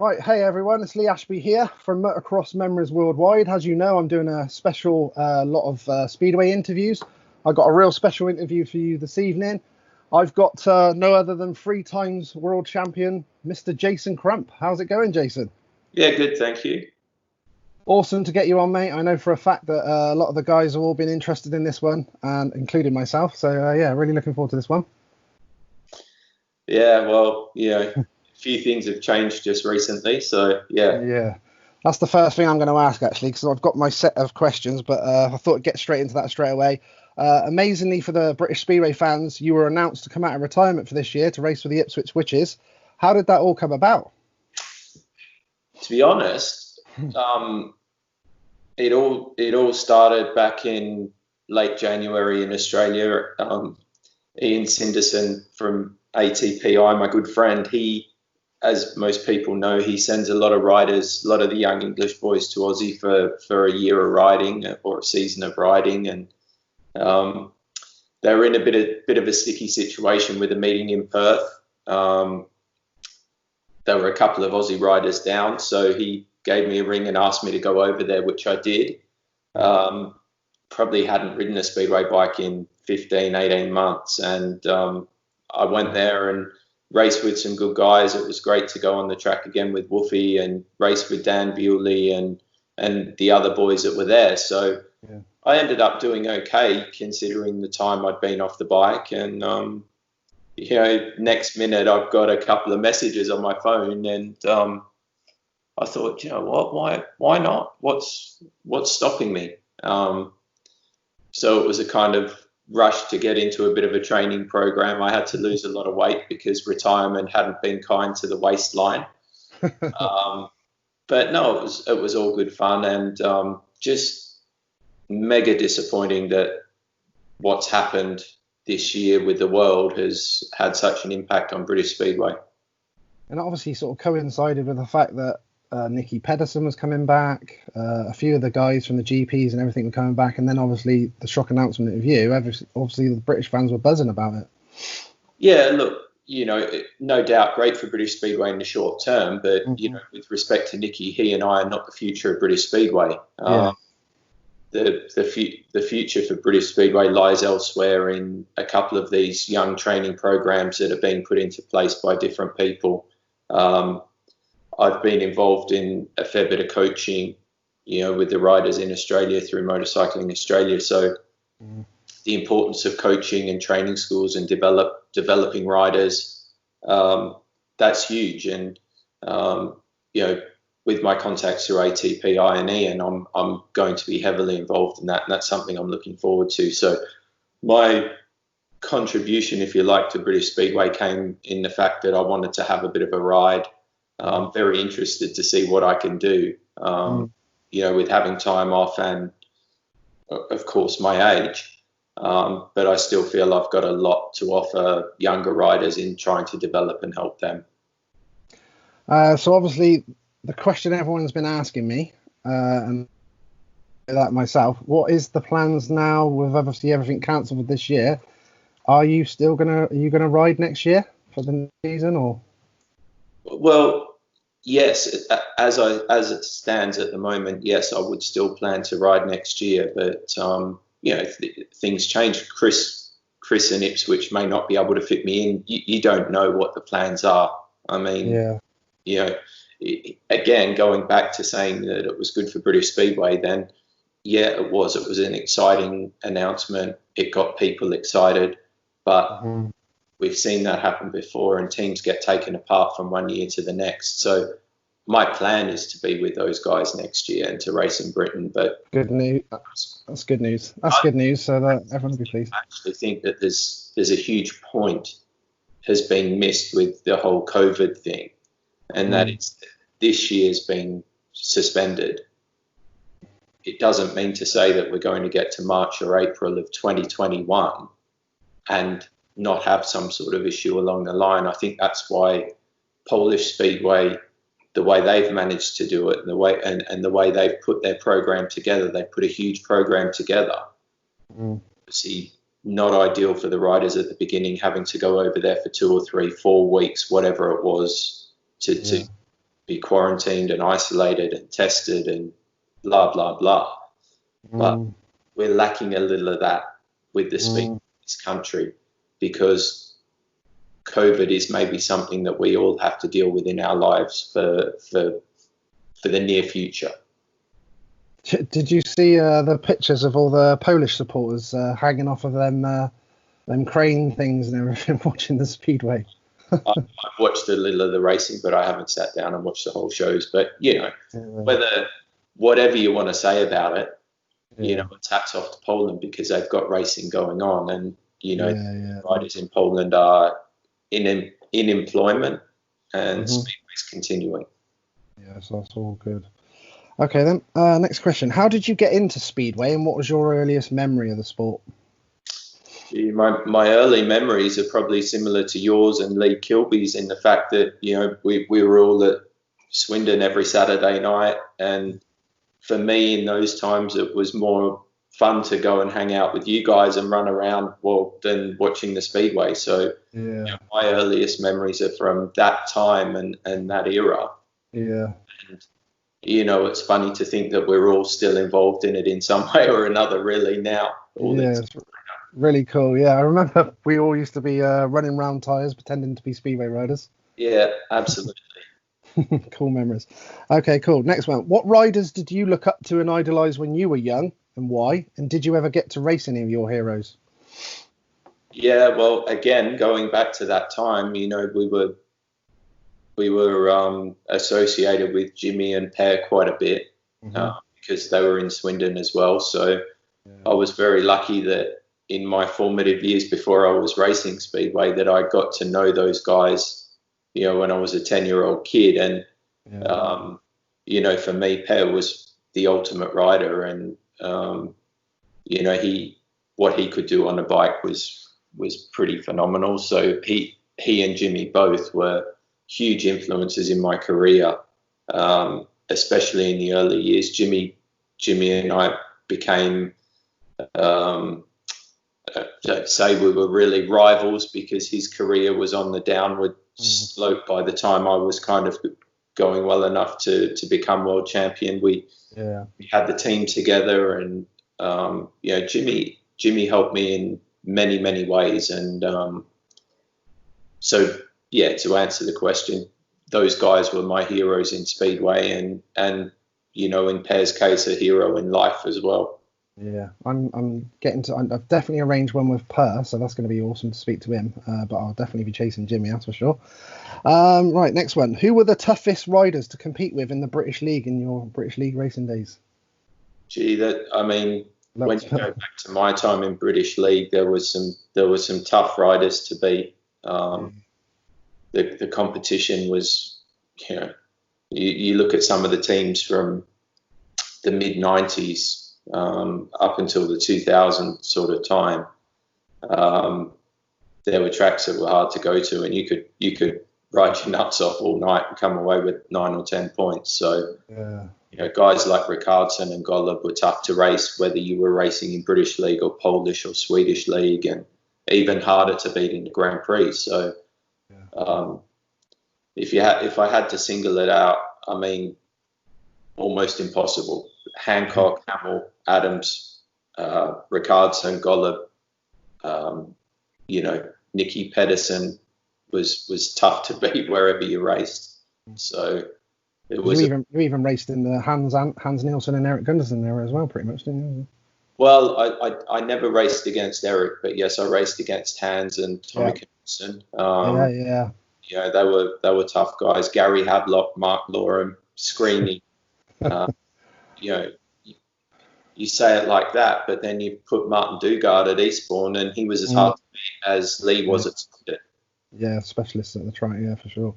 Right, hey everyone, it's Lee Ashby here from Motocross Memories Worldwide. As you know, I'm doing a special lot of Speedway interviews. I've got a real special interview for you this evening. I've got no other than 3 times world champion, Mr. Jason Crump. How's it going, Jason? Yeah, good, thank you. Awesome to get you on, mate. I know for a fact that a lot of the guys have all been interested in this one, and including myself. So, yeah, really looking forward to this one. Yeah, well, a few things have changed just recently, so yeah. Yeah, that's the first thing I'm going to ask, actually, because I've got my set of questions, but I thought I'd get straight into that straight away. Amazingly, for the British Speedway fans, you were announced to come out of retirement for this year to race for the Ipswich Witches. How did that all come about? To be honest, it all started back in late January in Australia. Ian Cinderson from ATPI, my good friend, he, as most people know, he sends a lot of riders, a lot of the young English boys to Aussie for a year of riding or a season of riding, and they were in a bit of a sticky situation with a meeting in Perth. There were a couple of Aussie riders down, so he gave me a ring and asked me to go over there, which I did. Probably hadn't ridden a Speedway bike in 15, 18 months, and I went there and raced with some good guys. It was great to go on the track again with Woofy and race with Dan Bewley and the other boys that were there. So yeah. I ended up doing okay considering the time I'd been off the bike. And, next minute I've got a couple of messages on my phone, and I thought, what, why not? What's stopping me? So it was a kind of rush to get into a bit of a training program. I had to lose a lot of weight because retirement hadn't been kind to the waistline. But no, it was all good fun, and just mega disappointing that what's happened this year with the world has had such an impact on British Speedway. And obviously sort of coincided with the fact that Nicky Pedersen was coming back, a few of the guys from the GPs and everything were coming back, and then obviously the shock announcement of you. Obviously the British fans were buzzing about it. Yeah, look, no doubt great for British Speedway in the short term, but with respect to Nicky, he and I are not the future of British Speedway. The future for British Speedway lies elsewhere in a couple of these young training programs that are being put into place by different people. I've been involved in a fair bit of coaching, with the riders in Australia through Motorcycling Australia. So the importance of coaching and training schools and developing riders, that's huge. And, with my contacts through ATPI and Ian, I'm going to be heavily involved in that. And that's something I'm looking forward to. So my contribution, if you like, to British Speedway came in the fact that I wanted to have a bit of a ride. I'm very interested to see what I can do, with having time off and, of course, my age. But I still feel I've got a lot to offer younger riders in trying to develop and help them. So obviously the question everyone's been asking me, and that myself, what is the plans now with obviously everything cancelled for this year? Are you gonna ride next year for the season, or? Well, yes, as it stands at the moment, yes, I would still plan to ride next year, but things change. Chris and Ipswich may not be able to fit me in. You don't know what the plans are. I mean, again, going back to saying that it was good for British Speedway, then yeah, it was an exciting announcement. It got people excited, but we've seen that happen before, and teams get taken apart from one year to the next. So my plan is to be with those guys next year and to race in Britain. But good news. That's good news. That's good news. So that everyone will be pleased. I actually think that there's a huge point has been missed with the whole COVID thing, and that it's this year's been suspended. It doesn't mean to say that we're going to get to March or April of 2021 and not have some sort of issue along the line. I think that's why Polish Speedway, the way they've managed to do it, and the way they've put their program together, they put a huge program together. See, not ideal for the riders at the beginning, having to go over there for 2 or 3, 4 weeks, whatever it was, to be quarantined and isolated and tested and blah, blah, blah. But we're lacking a little of that with the speed of this country, because COVID is maybe something that we all have to deal with in our lives for the near future. Did you see the pictures of all the Polish supporters hanging off of them crane things and everything, watching the Speedway? I've watched a little of the racing, but I haven't sat down and watched the whole shows. But, whatever you want to say about it, it's hats off to Poland, because they've got racing going on. And, riders in Poland are in employment, and Speedway's continuing. Yes, that's all good. Okay, then. Next question. How did you get into Speedway, and what was your earliest memory of the sport? My early memories are probably similar to yours and Lee Kilby's, in the fact that, we were all at Swindon every Saturday night. And for me, in those times, it was more fun to go and hang out with you guys and run around than watching the Speedway. So my earliest memories are from that time and that era. Yeah. And, it's funny to think that we're all still involved in it in some way or another, really, now. It's really cool. Yeah, I remember we all used to be running round tyres, pretending to be Speedway riders. Yeah, absolutely. Cool memories. Okay, cool. Next one. What riders did you look up to and idolise when you were young, and why? And did you ever get to race any of your heroes? Yeah, well, again, going back to that time, we were associated with Jimmy and Per quite a bit, because they were in Swindon as well. So I was very lucky that in my formative years before I was racing Speedway, that I got to know those guys, when I was a 10-year-old kid. And, for me, Per was the ultimate rider, and, what he could do on a bike was pretty phenomenal. So he and Jimmy both were huge influences in my career, especially in the early years. Jimmy and I became, say we were really rivals, because his career was on the downward slope by the time I was kind of going well enough to become world champion. We had the team together, and Jimmy helped me in many, many ways. And to answer the question, those guys were my heroes in Speedway, and in Per's case, a hero in life as well. Yeah, I've definitely arranged one with Per, so that's going to be awesome to speak to him. But I'll definitely be chasing Jimmy, that's for sure. Right, next one. Who were the toughest riders to compete with in the British League in your British League racing days? When you go back to my time in British League, there was some tough riders to beat. The competition was, you look at some of the teams from the mid 90s. Up until the 2000 sort of time, there were tracks that were hard to go to, and you could ride your nuts off all night and come away with 9 or 10 points. So, guys like Ricardson and Golub were tough to race, whether you were racing in British League or Polish or Swedish League, and even harder to beat in the Grand Prix. So, if I had to single it out, almost impossible. Hancock, Hamill, Adams, Ricardson, Golub, Nicky Pedersen was tough to beat wherever you raced. So it was. You even raced in the Hans Nielsen and Eric Gunderson era as well, pretty much, didn't you? Well, I never raced against Eric, but yes, I raced against Hans and Tommy Knudsen. They were tough guys. Gary Hadlock, Mark Lorem, Screeny. You say it like that, but then you put Martin Dugard at Eastbourne, and he was as hard to beat as Lee was at Swindon. Yeah, specialist at the track, yeah, for sure.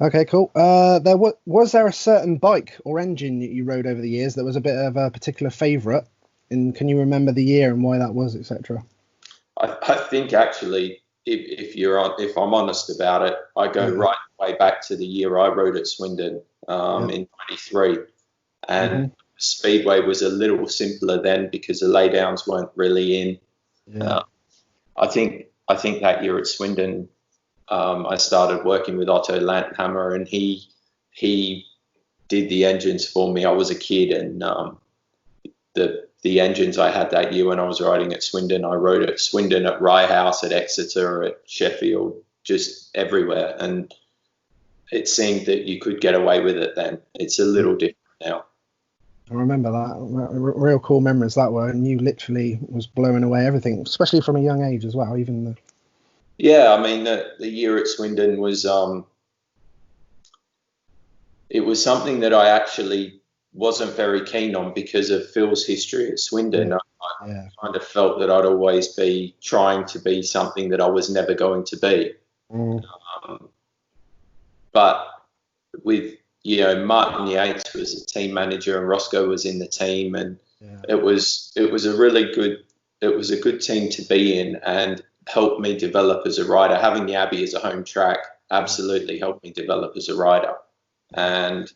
Okay, cool. Was there a certain bike or engine that you rode over the years that was a bit of a particular favourite? And can you remember the year and why that was, etc.? I think actually, if I'm honest about it, I go right way back to the year I rode at Swindon in '93, and Speedway was a little simpler then because the laydowns weren't really in. I think that year at Swindon, I started working with Otto Landhammer, and he he did the engines for me. I was a kid, and the engines I had that year when I was riding at Swindon, I rode at Swindon, at Rye House, at Exeter, at Sheffield, just everywhere. And it seemed that you could get away with it then. It's a little different now. I remember that. Real cool memories that were, and you literally was blowing away everything, especially from a young age as well. Yeah, I mean, the year at Swindon was it was something that I actually wasn't very keen on because of Phil's history at Swindon. Yeah. I kind of felt that I'd always be trying to be something that I was never going to be. But with, Martin Yates was a team manager and Roscoe was in the team, and it was a good team to be in, and helped me develop as a rider. Having the Abbey as a home track absolutely helped me develop as a rider. And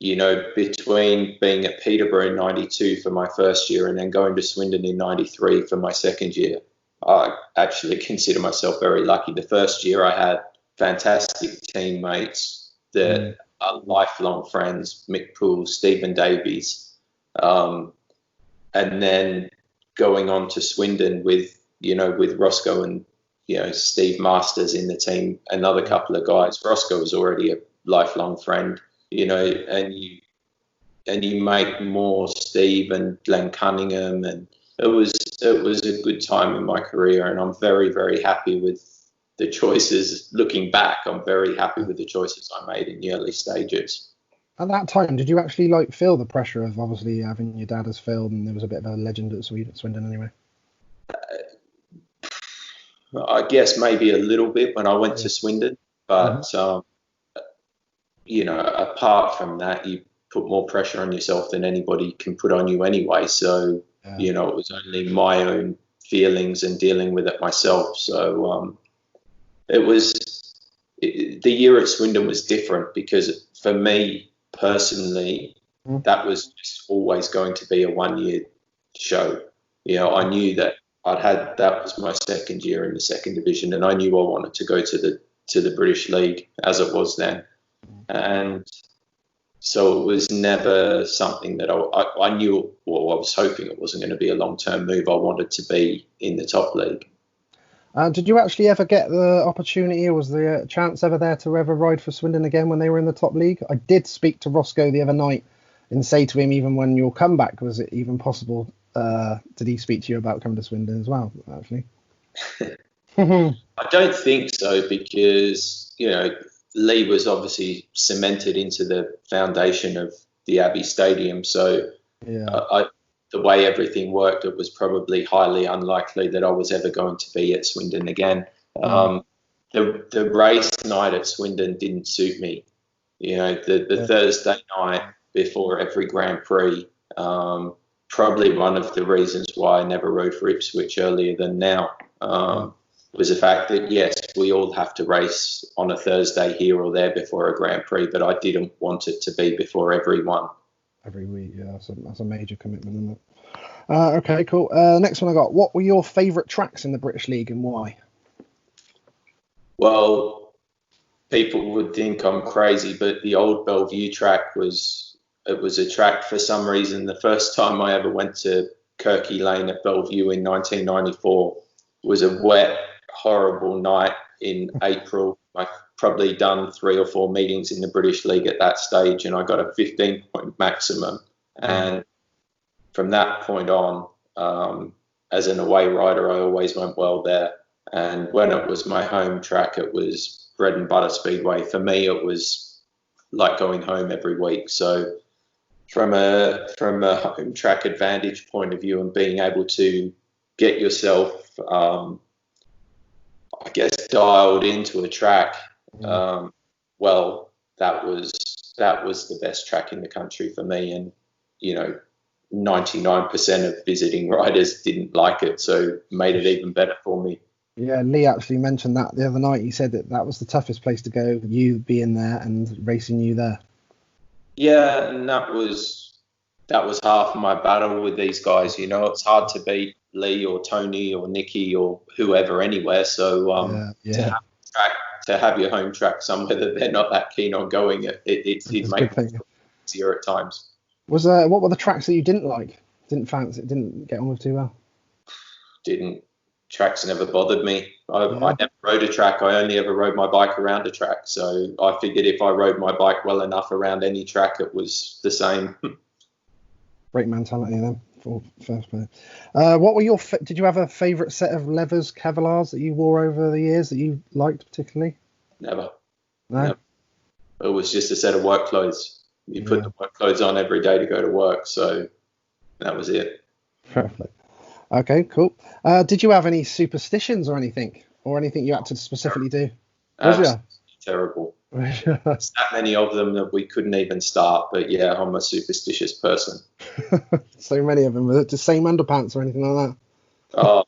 between being at Peterborough in 92 for my first year and then going to Swindon in 93 for my second year, I actually consider myself very lucky. The first year I had fantastic teammates that are lifelong friends, Mick Poole, Stephen Davies, and then going on to Swindon with Roscoe and, Steve Masters in the team, another couple of guys. Roscoe was already a lifelong friend, and you make more Steve and Glenn Cunningham, and it was a good time in my career, and I'm very, very happy with the choices. Looking back, I'm very happy with the choices I made in the early stages. At that time, did you actually feel the pressure of obviously having your dad as Phil, and there was a bit of a legend at Swindon anyway? I guess maybe a little bit when I went to Swindon, but apart from that, you put more pressure on yourself than anybody can put on you anyway. So, it was only my own feelings and dealing with it myself. So the year at Swindon was different because for me personally, that was just always going to be a 1 year show. I knew that that was my second year in the second division, and I knew I wanted to go to the British League as it was then. And so it was never something that I knew, or I was hoping it wasn't going to be a long-term move. I wanted to be in the top league. Did you actually ever get the opportunity, or was the chance ever there to ever ride for Swindon again when they were in the top league? I did speak to Roscoe the other night and say to him, even when your comeback, was it even possible? Did he speak to you about coming to Swindon as well, actually? I don't think so, because, Lee was obviously cemented into the foundation of the Abbey Stadium. So the way everything worked, it was probably highly unlikely that I was ever going to be at Swindon again. The race night at Swindon didn't suit me. The Thursday night before every Grand Prix, probably one of the reasons why I never rode for Ipswich earlier than now, was the fact that, yes, we all have to race on a Thursday here or there before a Grand Prix, but I didn't want it to be before every one. Every week, yeah, that's a major commitment, isn't it? Okay, cool. Next one I got. What were your favourite tracks in the British League and why? Well, people would think I'm crazy, but the old Bellevue track was a track for some reason. The first time I ever went to Kirky Lane at Bellevue in 1994 was a wet, horrible night in April. I'd probably done 3 or 4 meetings in the British League at that stage, and I got a 15-point maximum. And from that point on, as an away rider, I always went well there. And when it was my home track, it was bread and butter Speedway. For me, it was like going home every week. So from a home track advantage point of view and being able to get yourself, I guess, dialed into a track, well, that was the best track in the country for me. And, 99% of visiting riders didn't like it, so made it even better for me. Yeah, Lee actually mentioned that the other night. He said that was the toughest place to go, you being there and racing you there. Yeah, and that was half my battle with these guys. It's hard to beat Lee or Tony or Nicky or whoever anywhere. So to have your home track somewhere that they're not that keen on going, it makes it easier at times. What were the tracks that you didn't like? Didn't get on with too well? Tracks never bothered me. I never rode a track. I only ever rode my bike around a track. So I figured if I rode my bike well enough around any track, it was the same. Great mentality then for first player. What were did you have a favourite set of levers, Cavalars that you wore over the years that you liked particularly? Never. No? Never. It was just a set of work clothes. You put the work clothes on every day to go to work. So that was it. Perfect. Okay, cool. Did you have any superstitions or anything you had to specifically do? Absolutely terrible. There's that many of them that we couldn't even start. But yeah, I'm a superstitious person. So many of them. Was it the same underpants or anything like that? Oh,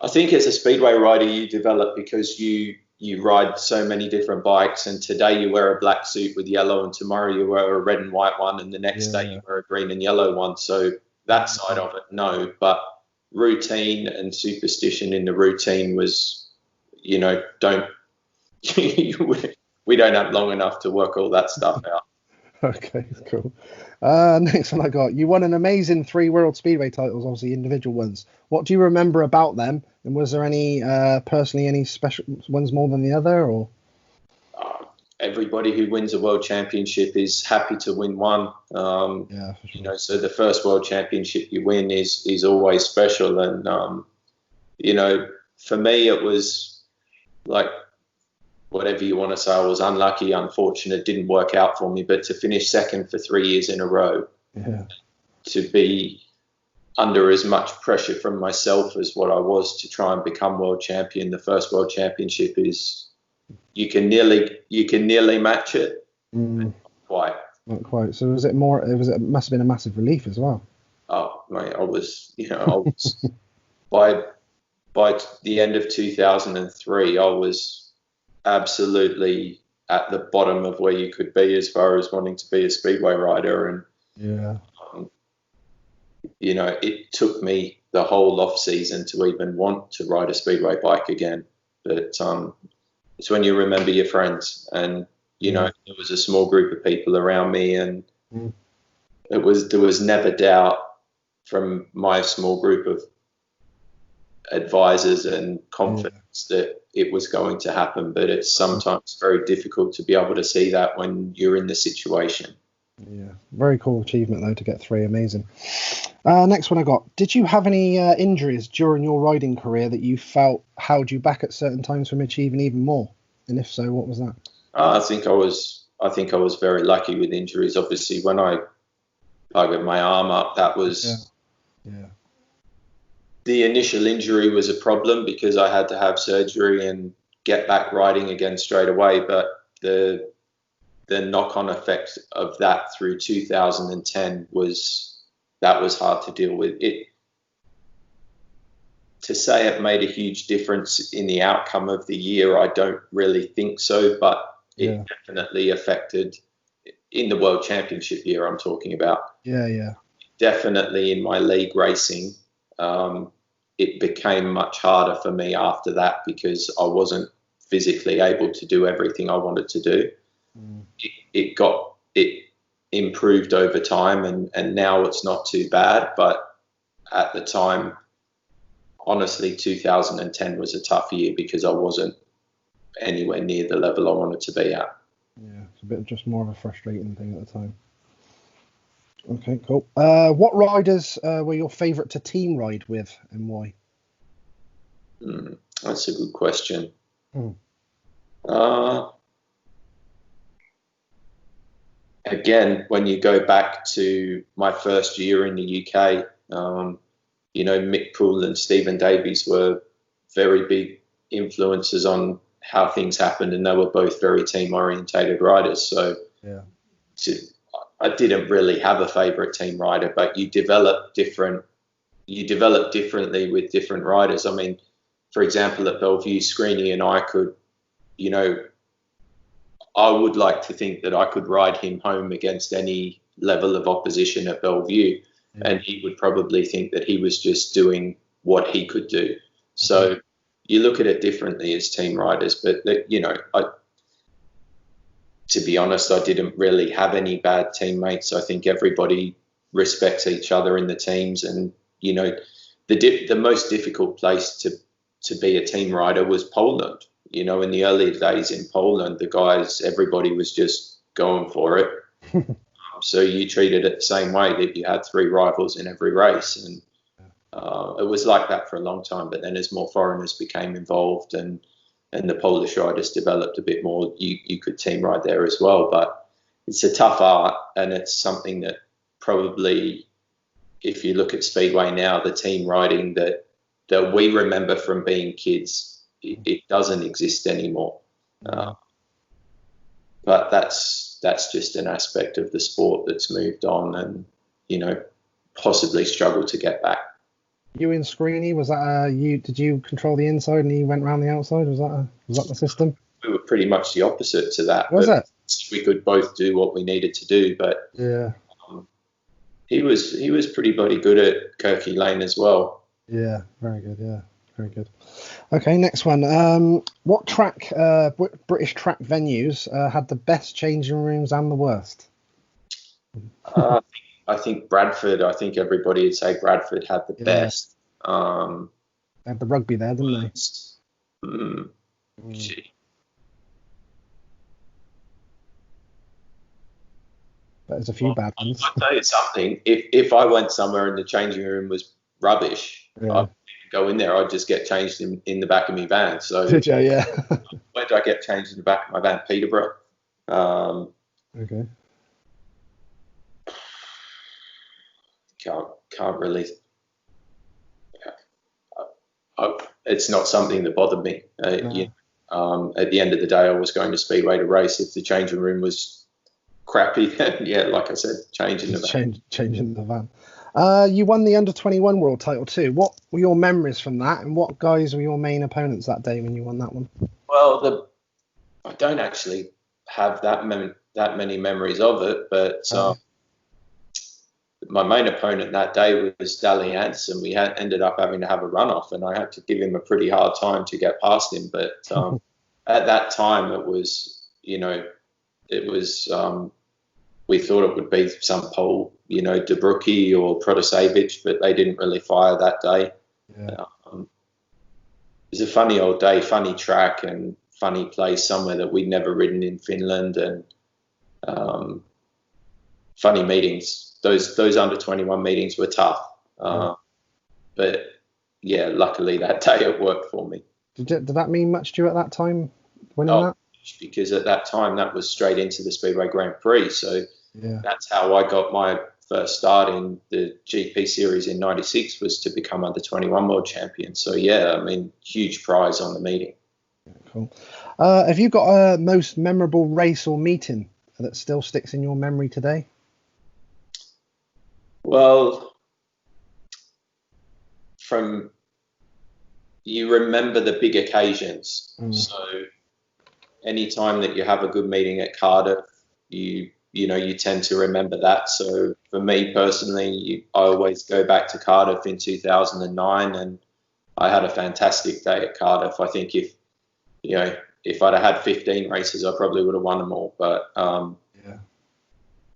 I think as a speedway rider, you develop because you ride so many different bikes, and today you wear a black suit with yellow, and tomorrow you wear a red and white one, and the next day you wear a green and yellow one. So that side of it, no. But routine and superstition in the routine was, we don't have long enough to work all that stuff out. Okay, cool. Next one I got. You won an amazing 3 World Speedway titles, obviously individual ones. What do you remember about them? And was there any special ones more than the other, or? Everybody who wins a world championship is happy to win one. For sure. So the first world championship you win is always special. And, for me, it was like, whatever you want to say, I was unlucky, unfortunate, didn't work out for me. But to finish second for 3 years in a row, to be under as much pressure from myself as what I was to try and become world champion, the first world championship is, you can nearly match it. Not quite. So was it more? It must have been a massive relief as well. Oh mate, I was by the end of 2003, I was absolutely at the bottom of where you could be as far as wanting to be a speedway rider, and it took me the whole off season to even want to ride a speedway bike again. But it's when you remember your friends, and there was a small group of people around me, and there was never doubt from my small group of advisors and confidence that it was going to happen. But it's sometimes very difficult to be able to see that when you're in the situation. Yeah, very cool achievement though to get 3. Amazing. Next one I got. Did you have any injuries during your riding career that you felt held you back at certain times from achieving even more? And if so, what was that? I think I was very lucky with injuries. Obviously, when I buggered my arm up, that was the initial injury was a problem because I had to have surgery and get back riding again straight away. But the knock-on effect of that through 2010 was hard to deal with. To say it made a huge difference in the outcome of the year, I don't really think so, but it definitely affected in the World Championship year I'm talking about. Yeah. Definitely in my league racing, it became much harder for me after that because I wasn't physically able to do everything I wanted to do. It improved over time, and now it's not too bad, but at the time, honestly, 2010 was a tough year because I wasn't anywhere near the level I wanted to be at. Yeah, it's a bit just more of a frustrating thing at the time. Okay, cool. What riders were your favourite to team ride with, and why? That's a good question. Again, when you go back to my first year in the UK, Mick Poole and Stephen Davies were very big influences on how things happened, and they were both very team-orientated riders. So I didn't really have a favourite team rider, but you develop differently with different riders. I mean, for example, at Bellevue, Screeny and I could, I would like to think that I could ride him home against any level of opposition at Bellevue, and he would probably think that he was just doing what he could do. So, you look at it differently as team riders, but to be honest, I didn't really have any bad teammates. I think everybody respects each other in the teams, and the most difficult place to be a team rider was Poland. In the earlier days in Poland, everybody was just going for it. So you treated it the same way, that you had 3 rivals in every race, and it was like that for a long time. But then as more foreigners became involved and the Polish riders developed a bit more, you could team ride there as well. But it's a tough art, and it's something that probably, if you look at Speedway now, the team riding that we remember from being kids, it doesn't exist anymore. But that's just an aspect of the sport that's moved on, and possibly struggled to get back. You and Screeny, was that you? Did you control the inside and he went around the outside? Was that the system? We were pretty much the opposite to that. Was it? We could both do what we needed to do, but yeah, he was pretty bloody good at Kirky Lane as well. Yeah, very good. Yeah, very good. Okay, next one. What track, British track venues, had the best changing rooms and the worst? I think Bradford. I think everybody would say Bradford had the best. They had the rugby there, didn't they? Gee. But there's a few bad ones. I'll tell you something. If I went somewhere and the changing room was rubbish, I'd go in there. I'd just get changed in the back of my van. So did you? Yeah. Where did I get changed in the back of my van? Peterborough. Okay. Can't really. It's not something that bothered me. At the end of the day, I was going to Speedway to race. If the changing room was crappy, then like I said, changing the van. Changing the van. You won the under-21 world title too. What were your memories from that, and what guys were your main opponents that day when you won that one? Well, I don't actually have that many memories of it, but my main opponent that day was Dally Hansen. We ended up having to have a runoff, and I had to give him a pretty hard time to get past him. But at that time, it was, we thought it would be some pole, Debrucki or Protasevich, but they didn't really fire that day. Yeah. It was a funny old day, funny track and funny place, somewhere that we'd never ridden in Finland, and funny meetings. Those under-21 meetings were tough. But, luckily that day it worked for me. Did that mean much to you at that time, winning that? Because at that time that was straight into the Speedway Grand Prix. So that's how I got my first start in the GP series in '96, was to become under-21 world champion. So, huge prize on the meeting. Cool. Have you got a most memorable race or meeting that still sticks in your memory today? Well, you remember the big occasions. So any time that you have a good meeting at Cardiff, you tend to remember that. So for me personally, I always go back to Cardiff in 2009, and I had a fantastic day at Cardiff. I think if I'd have had 15 races, I probably would have won them all. But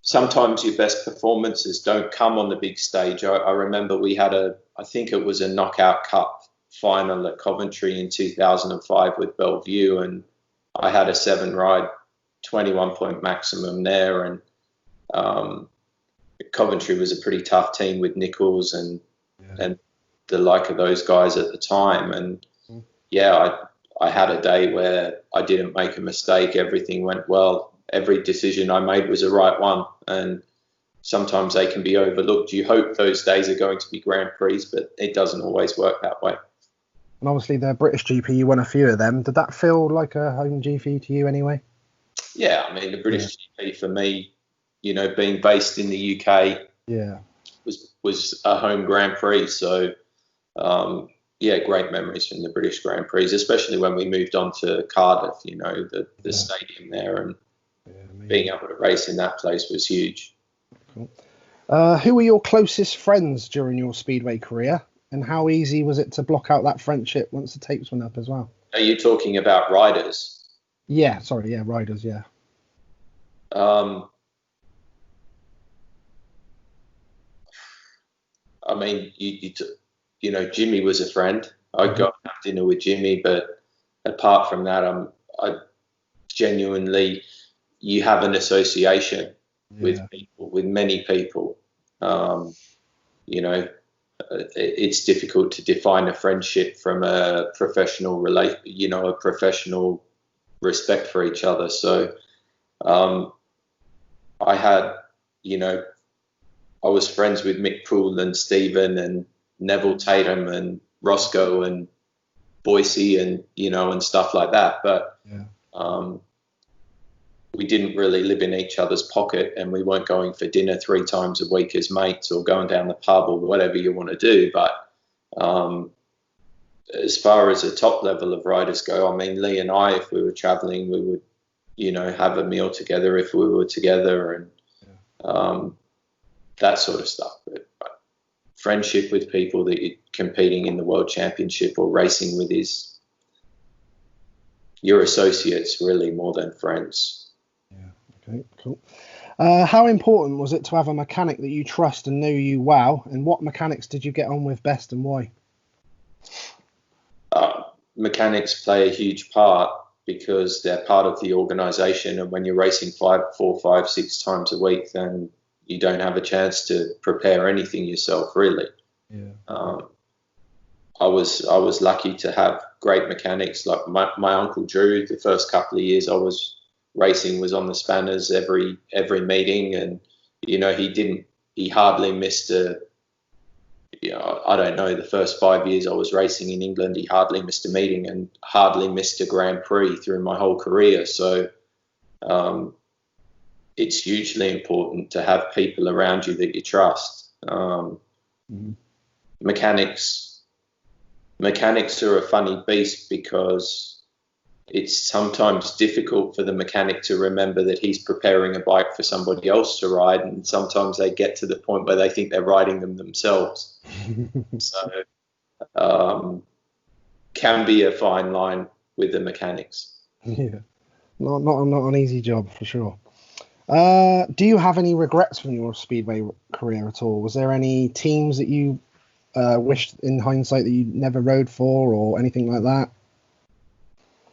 sometimes your best performances don't come on the big stage. I remember we had I think it was a Knockout Cup final at Coventry in 2005 with Bellevue, and I had a 7-ride 21-point maximum there, and Coventry was a pretty tough team with Nichols and the like of those guys at the time. And I had a day where I didn't make a mistake. Everything went well. Every decision I made was the right one, and sometimes they can be overlooked. You hope those days are going to be Grand Prix, but it doesn't always work that way. And obviously the British GP, you won a few of them. Did that feel like a home GP to you anyway? Yeah, the British GP for me, being based in the UK, was a home Grand Prix. So, great memories from the British Grand Prix, especially when we moved on to Cardiff. The stadium there, and being able to race in that place was huge. Cool. Who were your closest friends during your Speedway career? And how easy was it to block out that friendship once the tapes went up as well? Are you talking about riders? Yeah, sorry, yeah, riders, yeah. I mean, you know, Jimmy was a friend. I got to have dinner with Jimmy, but apart from that, I genuinely, you have an association with people, with many people. You know, it's difficult to define a friendship from a professional a professional respect for each other. So, I had, you know, I was friends with Mick Poole and Stephen and Neville Tatum and Roscoe and Boise and, you know, and stuff like that. But we didn't really live in each other's pocket, and we weren't going for dinner 3 times a week as mates or going down the pub or whatever you want to do. But as far as the top level of riders go, I mean, Lee and I, if we were traveling, we would, you know, have a meal together if we were together and that sort of stuff. But friendship with people that you're competing in the World Championship or racing with is your associates, really, more than friends. Okay, cool. How important was it to have a mechanic that you trust and knew you well? And what mechanics did you get on with best and why? Mechanics play a huge part because they're part of the organisation. And when you're racing 4, 5, 6 times a week, then you don't have a chance to prepare anything yourself, really. I was lucky to have great mechanics. Like my uncle Drew, the first couple of years I was racing was on the spanners every meeting, and you know, he hardly missed a, you know, I don't know, the first 5 years I was racing in England, he hardly missed a meeting and hardly missed a Grand Prix through my whole career. So it's hugely important to have people around you that you trust. Mechanics are a funny beast because it's sometimes difficult for the mechanic to remember that he's preparing a bike for somebody else to ride, and sometimes they get to the point where they think they're riding them themselves. So can be a fine line with the mechanics. Yeah, not an easy job for sure. Do you have any regrets from your Speedway career at all? Was there any teams that you wished in hindsight that you never rode for or anything like that?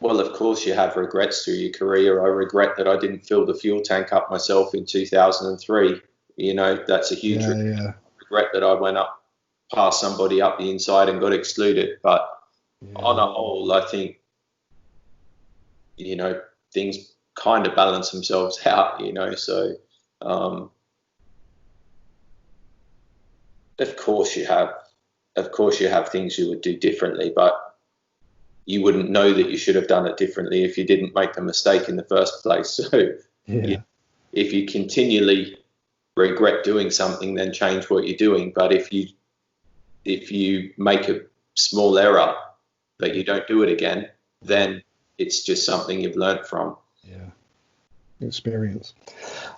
Well, of course you have regrets through your career. I regret that I didn't fill the fuel tank up myself in 2003. You know, that's a huge regret that I went up past somebody up the inside and got excluded. But on a whole, I think, you know, things kind of balance themselves out, you know. So, of course you have things you would do differently, but you wouldn't know that you should have done it differently if you didn't make the mistake in the first place. So if you continually regret doing something, then change what you're doing. But if you make a small error but you don't do it again, then it's just something you've learned from. Experience.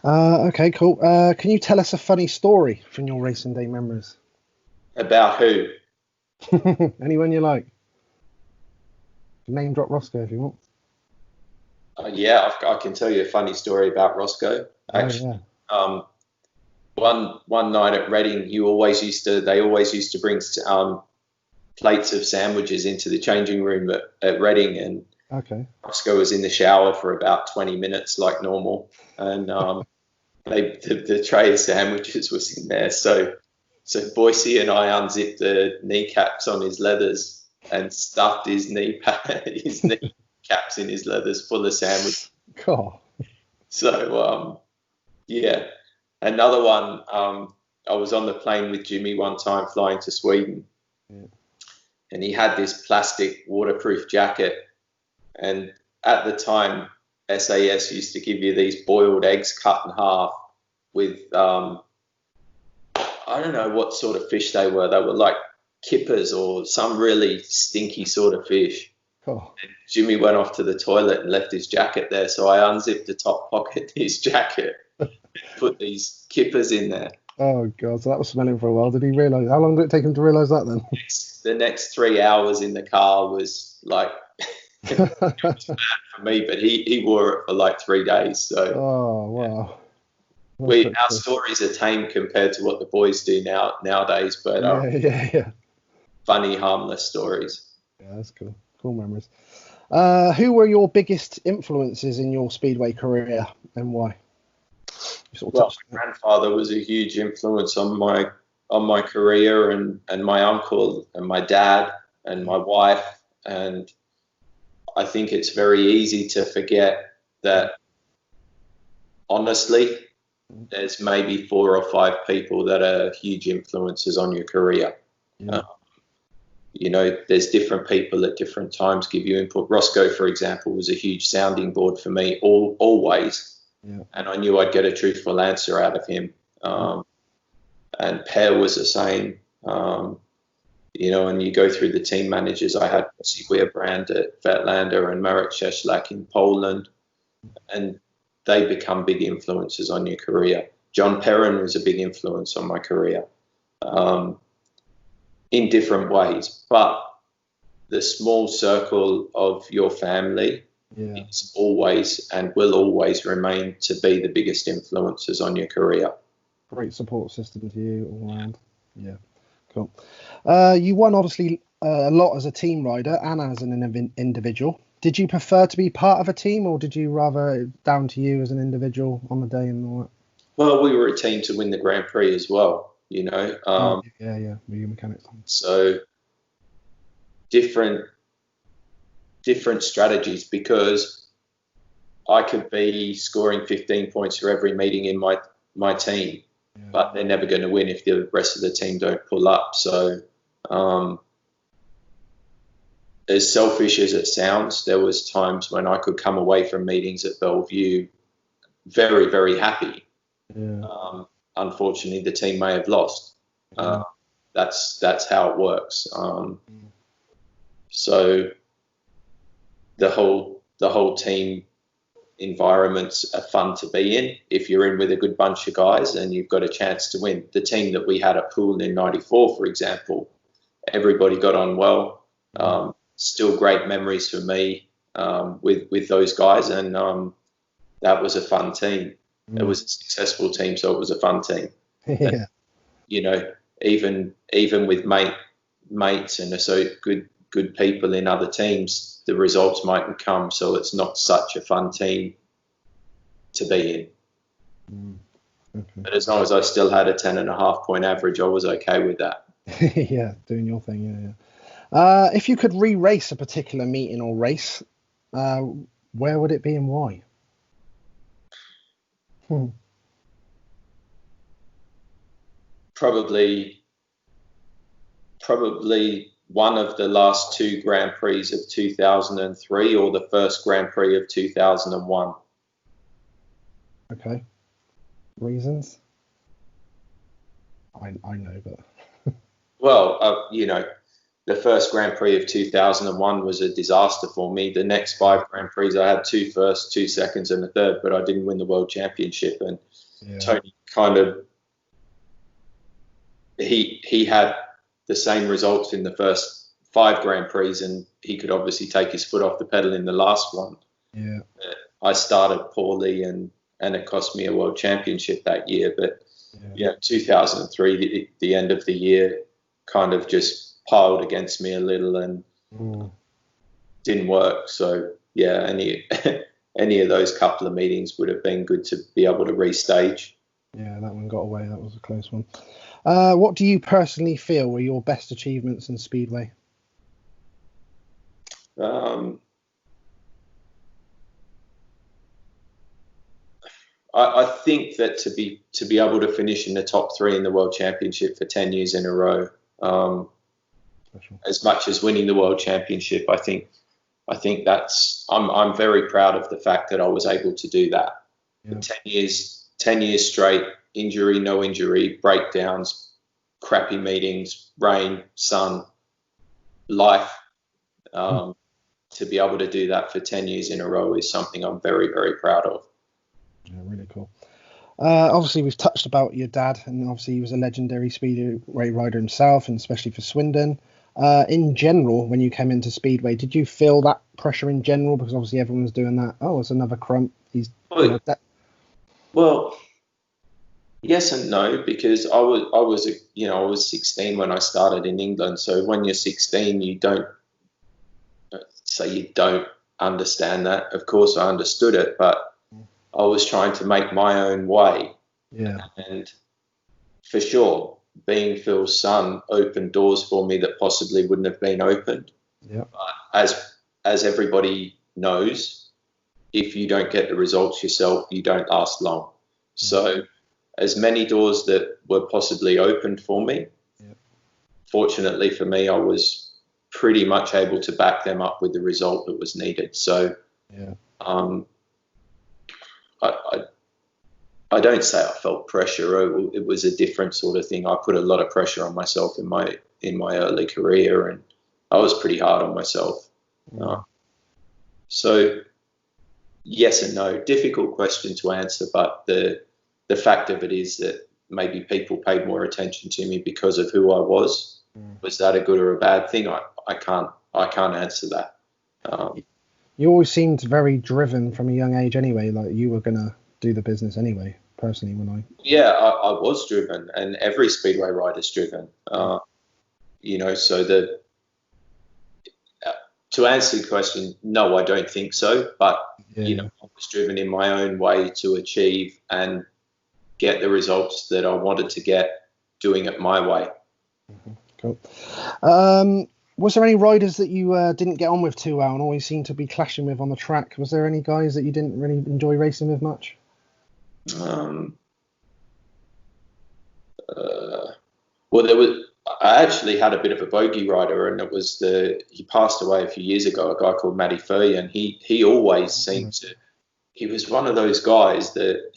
Okay, cool. Can you tell us a funny story from your racing day memories? About who? Anyone you like. Name drop Roscoe if you want. I can tell you a funny story about Roscoe. Actually, one night at Reading, they always used to bring plates of sandwiches into the changing room at Reading, and Roscoe was in the shower for about 20 minutes like normal, and the tray of sandwiches was in there. So Boise and I unzipped the kneecaps on his leathers and stuffed his kneecaps in his leathers full of sandwich. Cool. So another one. I was on the plane with Jimmy one time flying to Sweden, and he had this plastic waterproof jacket. And at the time, SAS used to give you these boiled eggs cut in half with I don't know what sort of fish they were. They were like kippers or some really stinky sort of fish. And Jimmy went off to the toilet and left his jacket there, so I unzipped the top pocket of his jacket and put these kippers in there. Oh god, so that was smelling for a while. Did he realise? How long did it take him to realise that then? The next 3 hours in the car was like it was bad for me, but he wore it for like 3 days. So Oh wow. our stories are tame compared to what the boys do nowadays, but Yeah. funny, harmless stories. Yeah, that's cool. Cool memories. Who were your biggest influences in your speedway career and why? Well, my grandfather was a huge influence on my career, and my uncle and my dad and my wife. And I think it's very easy to forget that, honestly, there's maybe 4 or 5 people that are huge influences on your career. Yeah. There's different people at different times give you input. Roscoe, for example, was a huge sounding board for me always. Yeah. And I knew I'd get a truthful answer out of him. And Per was the same. And you go through the team managers. I had Speedway Brand at Vetlander and Marek Cieślak in Poland, and they become big influences on your career. John Perrin was a big influence on my career in different ways. But the small circle of your family is always and will always remain to be the biggest influences on your career. Great support system to you all around. Yeah, cool. You won obviously a lot as a team rider and as an individual. Did you prefer to be part of a team, or did you rather down to you as an individual on the day and all that? Well, we were a team to win the Grand Prix as well, Yeah, with your mechanics. So different strategies, because I could be scoring 15 points for every meeting in my team, but they're never going to win if the rest of the team don't pull up. So as selfish as it sounds, there was times when I could come away from meetings at Bellevue very, very happy. Unfortunately, the team may have lost. That's how it works. So the whole team environments are fun to be in if you're in with a good bunch of guys and you've got a chance to win. The team that we had at Poole in '94, for example, everybody got on well. Still great memories for me with those guys, and that was a fun team. It was a successful team, so it was a fun team. Yeah. And, even with mates and so good people in other teams, the results mightn't come, so it's not such a fun team to be in. Okay. But as long as I still had a 10.5 point average, I was okay with that. Yeah, doing your thing. If you could re-race a particular meeting or race, where would it be and why? Probably one of the last 2 Grand Prix of 2003 or the first Grand Prix of 2001. Okay. Reasons? I know, but... Well, the first Grand Prix of 2001 was a disaster for me. The next 5 Grand Prix, I had 2 firsts, 2 seconds, and a third, but I didn't win the World Championship. And Tony kind of, he had the same results in the first 5 Grand Prix, and he could obviously take his foot off the pedal in the last one. Yeah. I started poorly, and it cost me a World Championship that year. But 2003, the end of the year, kind of just piled against me a little and didn't work. So any of those couple of meetings would have been good to be able to restage. Yeah, that one got away. That was a close one. What do you personally feel were your best achievements in Speedway? I think that to be able to finish in the top 3 in the World Championship for 10 years in a row, as much as winning the World Championship, I think that's I'm very proud of the fact that I was able to do that. 10 years straight, injury, no injury, breakdowns, crappy meetings, rain, sun, life. To be able to do that for 10 years in a row is something I'm very, very proud of. Yeah, really cool. Obviously, we've touched about your dad, and obviously he was a legendary Speedway rider himself, and especially for Swindon. In general, when you came into Speedway, did you feel that pressure in general? Because obviously everyone was doing that. Oh, it's another Crump. He's Well, yes and no, because I was 16 when I started in England. So when you're 16, you don't understand that. Of course, I understood it, but I was trying to make my own way. Yeah. And for sure, being Phil's son opened doors for me that possibly wouldn't have been opened. Yeah. But as everybody knows, if you don't get the results yourself, you don't last long. So as many doors that were possibly opened for me, fortunately for me, I was pretty much able to back them up with the result that was needed. So I don't say I felt pressure. It was a different sort of thing. I put a lot of pressure on myself in my early career, and I was pretty hard on myself. So yes and no, difficult question to answer, but the fact of it is that maybe people paid more attention to me because of who I was. Was that a good or a bad thing? I can't answer that. You always seemed very driven from a young age anyway, like you were going to do the business anyway, personally, I was driven, and every Speedway rider's driven. So to answer the question, no, I don't think so. But, I was driven in my own way to achieve and get the results that I wanted to get, doing it my way. Cool. Was there any riders that you didn't get on with too well and always seemed to be clashing with on the track? Was there any guys that you didn't really enjoy racing with much? I actually had a bit of a bogey rider, and he passed away a few years ago, a guy called Matty Furrier, and he always seemed to, he was one of those guys that,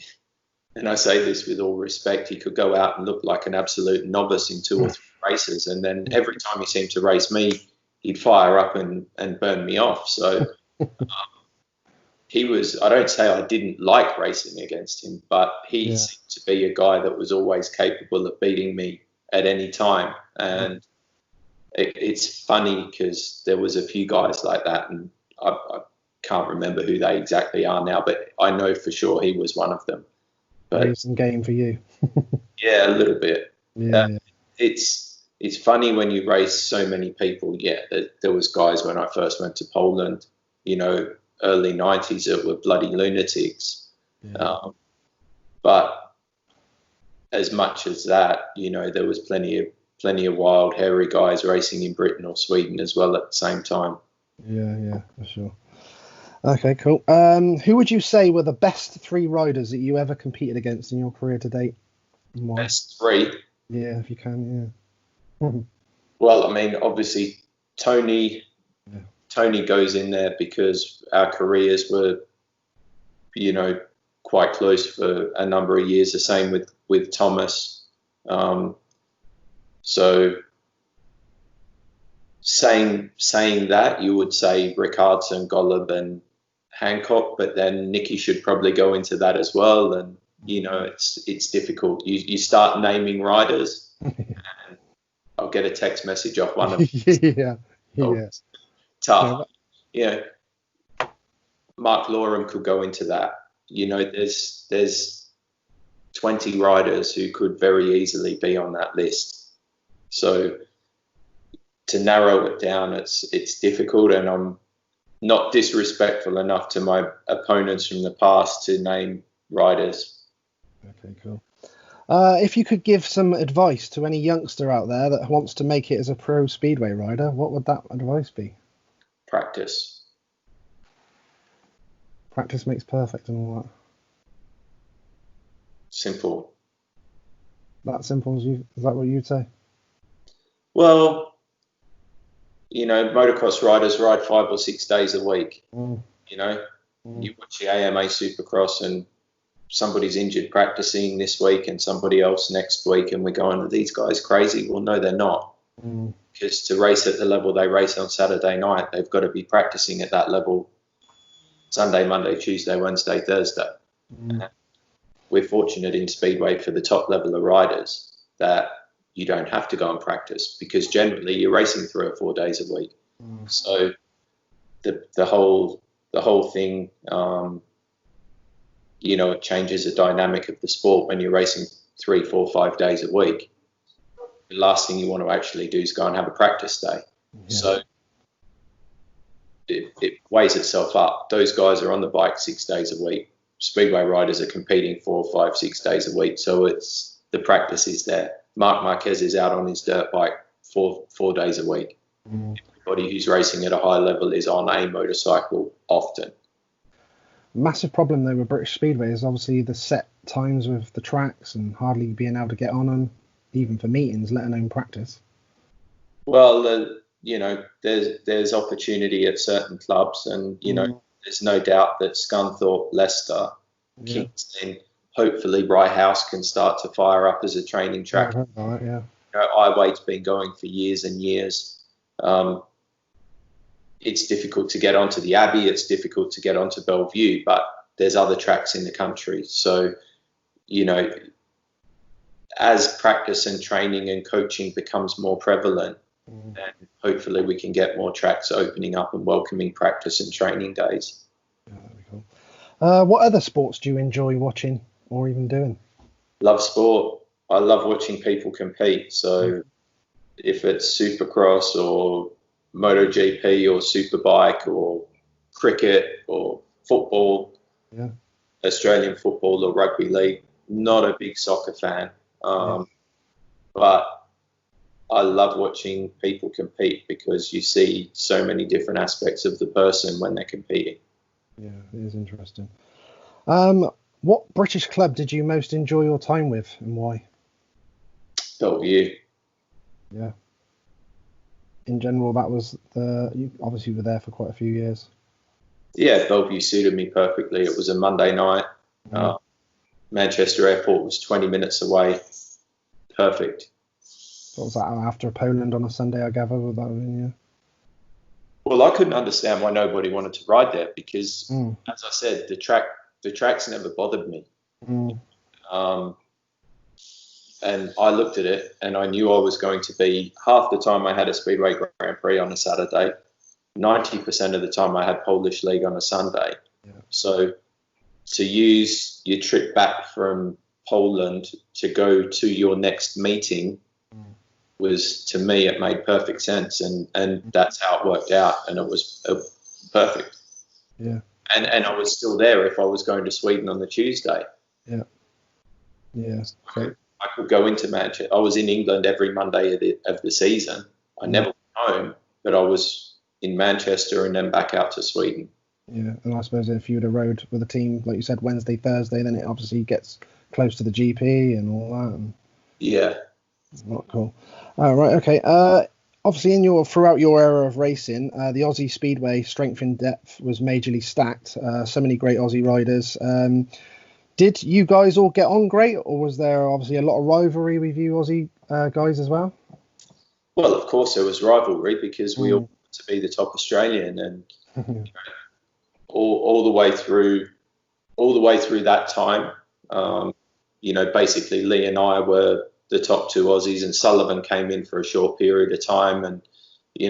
and I say this with all respect, he could go out and look like an absolute novice in 2 or 3 races, and then every time he seemed to race me, he'd fire up and burn me off. So he was, I don't say I didn't like racing against him, but he seemed to be a guy that was always capable of beating me at any time. And it's funny because there was a few guys like that, and I can't remember who they exactly are now, but I know for sure he was one of them. But some game for you. Yeah, a little bit. It's funny when you race so many people. Yeah, there was guys when I first went to Poland, early 90s that were bloody lunatics. But as much as that, there was plenty of wild, hairy guys racing in Britain or Sweden as well at the same time. Yeah, for sure. Okay, cool. Who would you say were the best 3 riders that you ever competed against in your career to date? Best 3? Yeah, if you can, yeah. Well, I mean, obviously, Tony goes in there because our careers were, quite close for a number of years. The same with Thomas. So saying that, you would say Ricardson, Golub, and Hancock, but then Nicky should probably go into that as well. And it's difficult. You start naming riders, and I'll get a text message off one of them. Tough. Mark Loram could go into that. There's 20 riders who could very easily be on that list. So to narrow it down, it's difficult, and I'm not disrespectful enough to my opponents from the past to name riders. Okay, cool. If you could give some advice to any youngster out there that wants to make it as a pro Speedway rider, what would that advice be? Practice. Practice makes perfect and all that. Simple. That simple as you? Is that what you'd say? Well, motocross riders ride 5 or 6 days a week. You watch the AMA Supercross and somebody's injured practicing this week and somebody else next week, and we're going, are these guys crazy? Well, no, they're not. Because to race at the level they race on Saturday night, they've got to be practicing at that level Sunday, Monday, Tuesday, Wednesday, Thursday. we're fortunate in Speedway for the top level of riders that you don't have to go and practice, because generally you're racing 3 or 4 days a week. So the whole thing, it changes the dynamic of the sport when you're racing 3, 4, 5 days a week. The last thing you want to actually do is go and have a practice day. Yeah. So it weighs itself up. Those guys are on the bike 6 days a week. Speedway riders are competing 4, 5, 6 days a week. So the practice is there. Marc Marquez is out on his dirt bike 4 days a week. Everybody who's racing at a high level is on a motorcycle often. Massive problem though with British Speedway is obviously the set times with the tracks and hardly being able to get on them, even for meetings, let alone practice. Well, there's opportunity at certain clubs, and there's no doubt that Scunthorpe, Leicester, Kingston, hopefully Rye House can start to fire up as a training track. Iway's been going for years and years. It's difficult to get onto the Abbey, it's difficult to get onto Bellevue, but there's other tracks in the country. So, as practice and training and coaching becomes more prevalent, and hopefully we can get more tracks opening up and welcoming practice and training days. That'd be cool. What other sports do you enjoy watching or even doing? Love sport. I love watching people compete. So if it's Supercross or MotoGP or Superbike or cricket or football, Australian football or rugby league, not a big soccer fan. But I love watching people compete because you see so many different aspects of the person when they're competing. Yeah, it is interesting. What British club did you most enjoy your time with and why? Bellevue. Yeah. In general, that was you obviously were there for quite a few years. Yeah, Bellevue suited me perfectly. It was a Monday night. Manchester Airport was 20 minutes away. Perfect. What was that, after Poland on a Sunday, I gather? Would that have been, yeah? Well, I couldn't understand why nobody wanted to ride there because, as I said, the tracks never bothered me. And I looked at it and I knew I was going to be, half the time I had a Speedway Grand Prix on a Saturday, 90% of the time I had Polish League on a Sunday. Yeah. So to use your trip back from Poland to go to your next meeting was, to me, it made perfect sense, and that's how it worked out, and it was perfect. Yeah. And I was still there if I was going to Sweden on the Tuesday. Yeah. Yeah. So I could go into Manchester. I was in England every Monday of the season. I never went home, but I was in Manchester and then back out to Sweden. Yeah, and I suppose if you'd have rode with a team, like you said, Wednesday, Thursday, then it obviously gets close to the GP and all that. And yeah. Not cool. Right, okay. Obviously, throughout your era of racing, the Aussie Speedway strength in depth was majorly stacked. So many great Aussie riders. Did you guys all get on great, or was there obviously a lot of rivalry with you Aussie guys as well? Well, of course there was rivalry because we all wanted to be the top Australian, and all the way through that time, basically Lee and I were the top two Aussies, and Sullivan came in for a short period of time, and he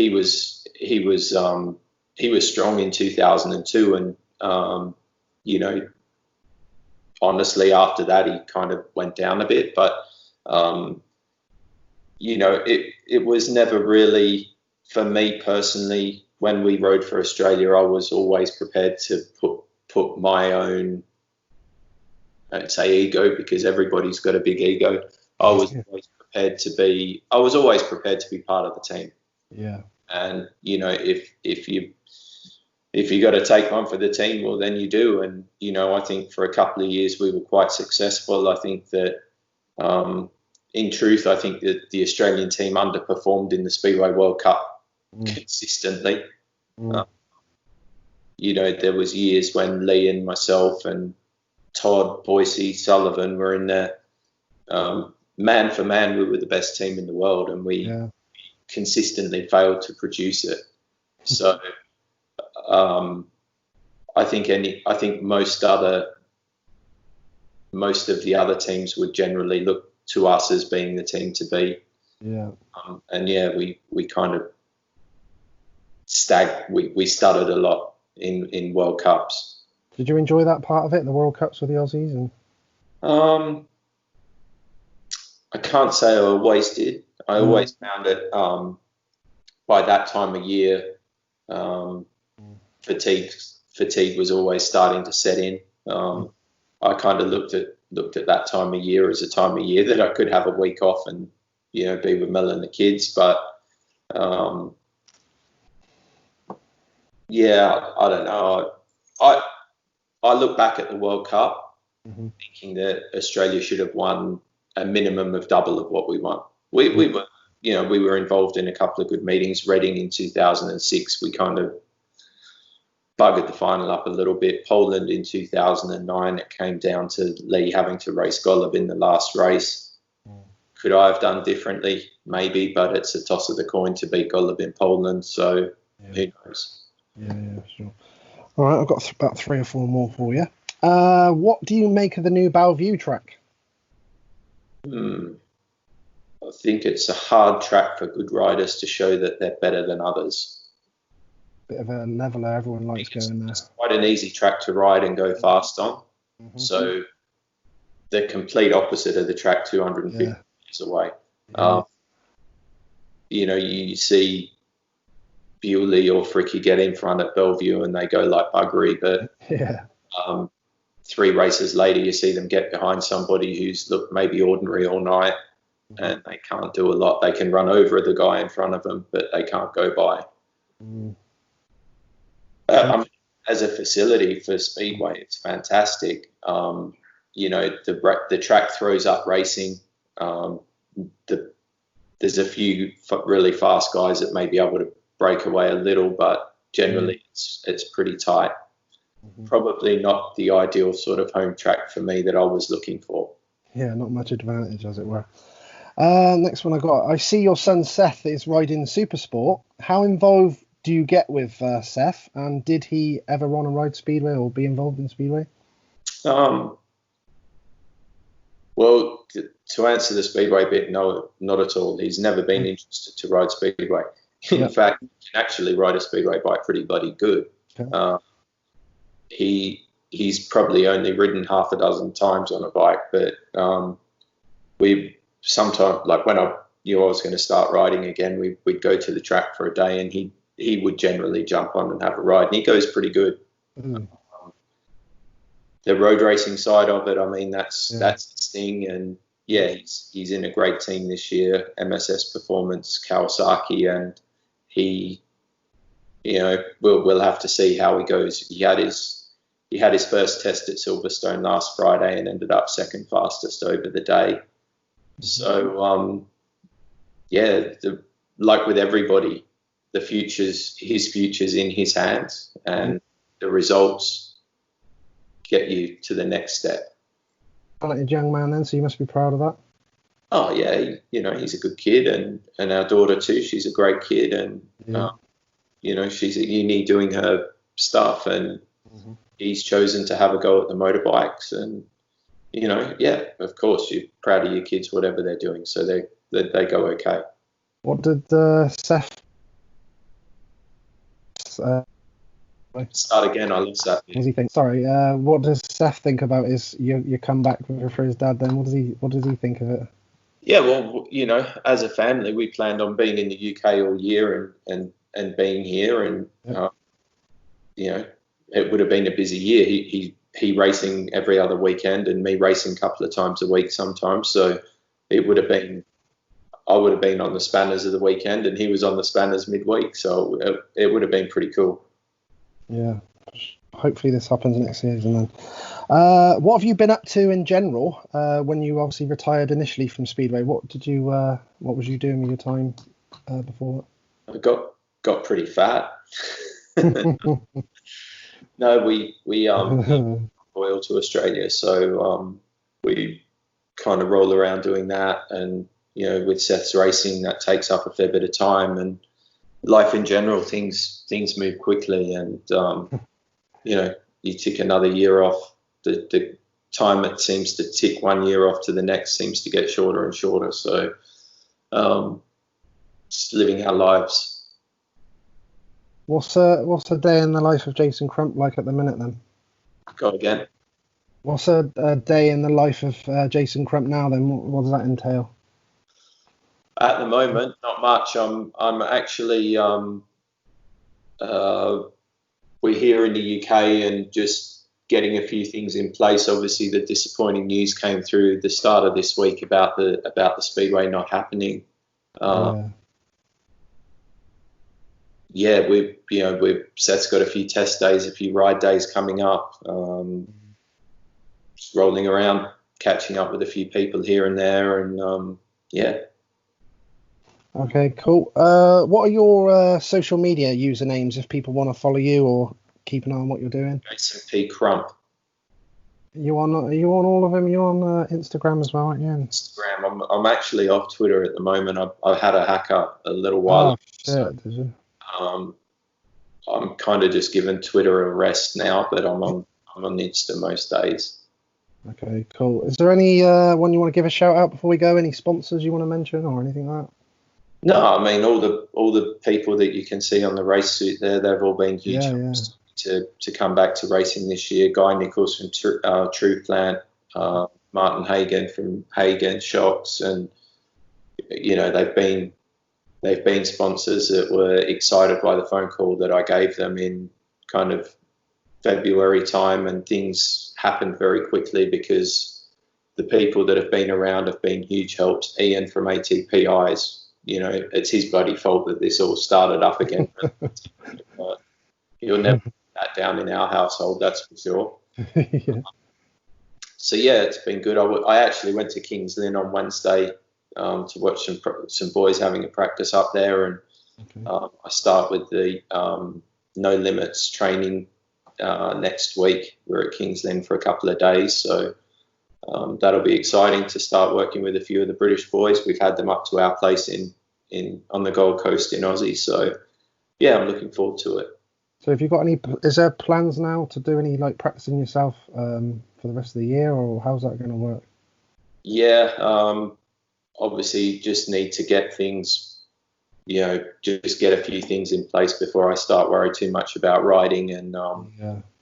was strong in 2002, and honestly after that he kind of went down a bit, but it was never really, for me personally, when we rode for Australia, I was always prepared to put my own, I don't say ego because everybody's got a big ego. I was always prepared to be part of the team. Yeah. And if you got to take one for the team, well then you do. And I think for a couple of years we were quite successful. I think that in truth, I think that the Australian team underperformed in the Speedway World Cup consistently. There was years when Lee and myself and Todd, Boise, Sullivan were in there. Man for man, we were the best team in the world, and we consistently failed to produce it. So I think most other most of the other teams would generally look to us as being the team to beat. Yeah. And yeah, we kind of we stuttered a lot in World Cups. Did you enjoy that part of it, the World Cups with the Aussies? And I can't say I always did. I always found it by that time of year, fatigue was always starting to set in. I kind of looked at that time of year as a time of year that I could have a week off and, you know, be with Mel and the kids. But yeah, I don't know. I look back at the World Cup thinking that Australia should have won a minimum of double of what we won. We were, you know, we were involved in a couple of good meetings. Reading in 2006, we kind of buggered the final up a little bit. Poland in 2009, it came down to Lee having to race Golub in the last race. Could I have done differently? Maybe, but it's a toss of the coin to beat Golub in Poland, so who knows? Yeah, sure. All right, I've got about 3 or 4 more for you. What do you make of the new Bellevue track? I think it's a hard track for good riders to show that they're better than others. Bit of a leveler, everyone likes going there. It's quite an easy track to ride and go fast on. So the complete opposite of the track 250 meters away. You know, you see Bewley or Fricky get in front at Bellevue and they go like buggery, but 3 races later you see them get behind somebody who's looked maybe ordinary all night and they can't do a lot. They can run over the guy in front of them, but they can't go by. I mean, as a facility for Speedway, it's fantastic. You know, the track throws up racing. There's a few really fast guys that may be able to break away a little, but generally it's pretty tight. Probably not the ideal sort of home track for me that I was looking for. Yeah, not much advantage, as it were. Next one I got. I see your son Seth is riding Supersport. How involved do you get with Seth? And did he ever run and ride Speedway or be involved in Speedway? Well, to answer the Speedway bit, no, not at all. He's never been interested to ride Speedway. In fact, he can actually ride a Speedway bike pretty bloody good. He's probably only ridden half a dozen times on a bike, but we sometimes, like when I knew I was going to start riding again, we'd go to the track for a day and he would generally jump on and have a ride, and he goes pretty good. The road racing side of it, I mean, that's his thing, and yeah, he's in a great team this year, MSS Performance, Kawasaki, and he, you know, we'll have to see how he goes. He had his first test at Silverstone last Friday and ended up second fastest over the day. So like with everybody, his future's in his hands, and the results get you to the next step. Talented young man then, so you must be proud of that. Oh yeah, you know, he's a good kid, and our daughter too, she's a great kid, and you know, she's at uni doing her stuff, and he's chosen to have a go at the motorbikes, and you know, yeah, of course you're proud of your kids, whatever they're doing, so they go okay. What did Seth start again? I lost that. What does he think? Sorry, what does Seth think about your comeback for his dad then? What does he think of it? Yeah, well, you know, as a family, we planned on being in the UK all year and being here, and you know, it would have been a busy year. He racing every other weekend, and me racing a couple of times a week sometimes. So I would have been on the spanners of the weekend, and he was on the spanners midweek. So it would have been pretty cool. Yeah. Hopefully this happens next season then. What have you been up to in general when you obviously retired initially from Speedway? What was you doing with your time before that? I got pretty fat. No, we loyal to Australia, so we kind of roll around doing that, and you know, with Seth's racing, that takes up a fair bit of time, and life in general, things move quickly, and you know, you take another year off. The time it seems to tick 1 year off to the next seems to get shorter and shorter. So just living our lives. What's a day in the life of Jason Crump like at the minute then? Go again. What's a day in the life of Jason Crump now then? What does that entail? At the moment, not much. I'm actually we're here in the UK and just getting a few things in place. Obviously, the disappointing news came through the start of this week about the Speedway not happening. Seth's got a few test days, a few ride days coming up. Just rolling around, catching up with a few people here and there, and yeah. Okay, cool. What are your social media usernames if people want to follow you or keep an eye on what you're doing? Jason P. Crump. Are you on all of them? You're on Instagram as well, aren't you? Instagram. I'm actually off Twitter at the moment. I've had a hacker a little while ago. So, did you? I'm kind of just giving Twitter a rest now, but I'm on Insta most days. Okay, cool. Is there any one you want to give a shout out before we go? Any sponsors you want to mention or anything like that? No, I mean all the people that you can see on the race suit there, they've all been huge helps to come back to racing this year. Guy Nichols from True Plant, Martin Hagen from Hagen Shocks, and they've been sponsors that were excited by the phone call that I gave them in kind of February time, and things happened very quickly because the people that have been around have been huge helps. Ian from ATPIs, it's his bloody fault that this all started up again. You'll never put that down in our household, that's for sure. Yeah. So yeah, it's been good. I actually went to Kings Lynn on Wednesday to watch some boys having a practice up there, and I start with the No Limits training next week. We're at Kings Lynn for a couple of days, so that'll be exciting to start working with a few of the British boys. We've had them up to our place on the Gold Coast in Aussie, so yeah, I'm looking forward to it. So have you got is there plans now to do any like practicing yourself for the rest of the year, or how's that going to work? Yeah, obviously just need to get things, just get a few things in place before I start worrying too much about riding. And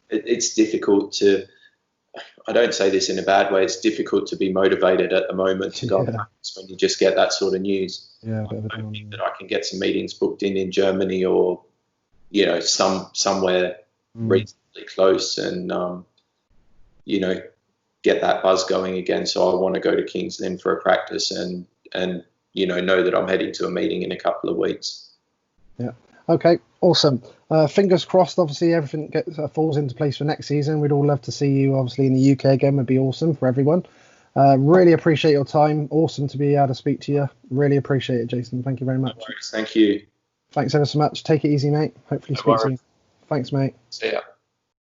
it's difficult to, I don't say this in a bad way, it's difficult to be motivated at the moment to go when you just get that sort of news. Yeah, I think that I can get some meetings booked in Germany or, somewhere reasonably close and, get that buzz going again. So I want to go to Kings Lynn for a practice and know that I'm heading to a meeting in a couple of weeks. Yeah. Okay. Awesome. Fingers crossed. Obviously, everything falls into place for next season. We'd all love to see you, obviously, in the UK again. Would be awesome for everyone. Really appreciate your time. Awesome to be able to speak to you. Really appreciate it, Jason. Thank you very much. No worries. Thank you. Thanks ever so much. Take it easy, mate. Hopefully speak soon. Thanks, mate. See ya.